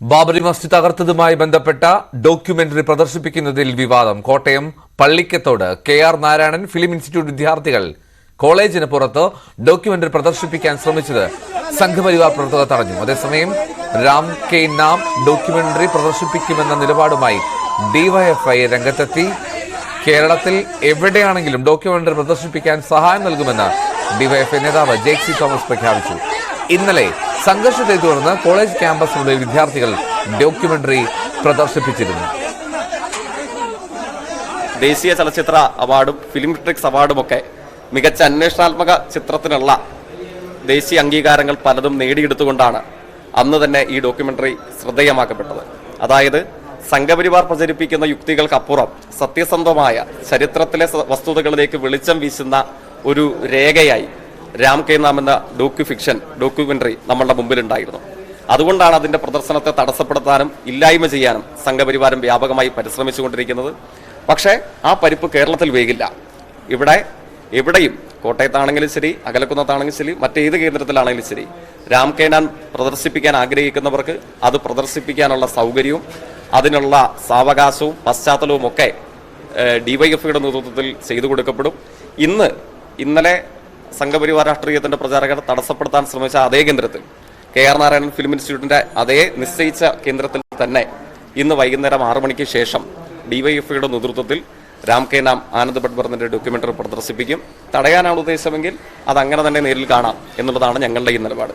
ബാബറി മസ്ജിദ് തകർത്തതുമായി ബന്ധപ്പെട്ട ഡോക്യുമെന്ററി പ്രദർശിപ്പിക്കുന്നതിൽ വിവാദം. Kottayam Pallikkathodu KR Narayanan film institute വിദ്യാർത്ഥികൾ കോളേജിന് പുറത്ത് ഡോക്യുമെന്ററി പ്രദർശിപ്പിക്കാൻ ശ്രമിച്ചത് സംഘപരിവാർ പ്രവർത്തകർ തടഞ്ഞു. അതേസമയം രാം കെ നാം ഡോക്യുമെന്ററി പ്രദർശിപ്പിക്കുമെന്ന നിലപാടുമായി DYFI രംഗത്തെത്തി. കേരളത്തിൽ എവിടെയാണെങ്കിലും ഡോക്യുമെന്ററി പ്രദർശിപ്പിക്കാൻ സഹായം നൽകുമെന്ന് DYFI നേതാവ് ജേക്സി തോമസ് പ്രഖ്യാപിച്ചു. ഇന്നലെ സംഘർഷത്തെ തുടർന്ന് കോളേജ് ക്യാമ്പസിനുള്ളിൽ വിദ്യാർത്ഥികൾ ഡോക്യുമെന്ററി പ്രദർശിപ്പിച്ചിരുന്നു. ദേശീയ ചലച്ചിത്ര അവാർഡും ഫിലിം ക്രിറ്റിക്സ് അവാർഡുമൊക്കെ മികച്ച അന്വേഷണാത്മക ചിത്രത്തിനുള്ള ദേശീയ അംഗീകാരങ്ങൾ പലതും നേടിയെടുത്തുകൊണ്ടാണ് അന്ന് തന്നെ ഈ ഡോക്യുമെന്ററി ശ്രദ്ധേയമാക്കപ്പെട്ടത്. അതായത് സംഘപരിവാർ പ്രചരിപ്പിക്കുന്ന യുക്തികൾക്കപ്പുറം സത്യസന്ധമായ ചരിത്രത്തിലെ വസ്തുതകളിലേക്ക് വെളിച്ചം വീശുന്ന ഒരു രേഖയായി രാം കെ നാം എന്ന ഡോക്യുമെന്ററി നമ്മളുടെ മുമ്പിലുണ്ടായിരുന്നു. അതുകൊണ്ടാണ് അതിന്റെ പ്രദർശനത്തെ തടസ്സപ്പെടുത്താനും ഇല്ലായ്മ ചെയ്യാനും സംഘപരിവാരം വ്യാപകമായി പരിശ്രമിച്ചുകൊണ്ടിരിക്കുന്നത്. പക്ഷേ ആ പരിപ്പ് കേരളത്തിൽ വേകില്ല. ഇവിടെ എവിടെയും, കോട്ടയത്താണെങ്കിലും ശരി, അകലക്കുന്നത്താണെങ്കിലും ശരി, മറ്റേത് കേന്ദ്രത്തിലാണെങ്കിലും ശരി, രാം കെ നാം പ്രദർശിപ്പിക്കാൻ ആഗ്രഹിക്കുന്നവർക്ക് അത് പ്രദർശിപ്പിക്കാനുള്ള സൗകര്യവും അതിനുള്ള സാവകാശവും പശ്ചാത്തലവും ഒക്കെ DYFIയുടെ നേതൃത്വത്തിൽ ചെയ്തു കൊടുക്കപ്പെടും. ഇന്നലെ സംഘപരിവാർ രാഷ്ട്രീയത്തിന്റെ പ്രചാരകർ തടസ്സപ്പെടുത്താൻ ശ്രമിച്ച അതേ കേന്ദ്രത്തിൽ, KR നാരായണൻ ഫിലിം ഇൻസ്റ്റിറ്റ്യൂട്ടിന്റെ അതേ നിശ്ചയിച്ച കേന്ദ്രത്തിൽ തന്നെ ഇന്ന് വൈകുന്നേരം 6 മണിക്ക് ശേഷം DYFIയുടെ നേതൃത്വത്തിൽ രാം കെ നാം ആനന്ദ് ഭട്ട്വർദ്ധന്റെ ഡോക്യുമെന്ററി പ്രദർശിപ്പിക്കും. തടയാനാണ് ഉദ്ദേശമെങ്കിൽ അത് അങ്ങനെ തന്നെ നേരിൽ കാണാം എന്നുള്ളതാണ് ഞങ്ങളുടെ ഈ നിലപാട്.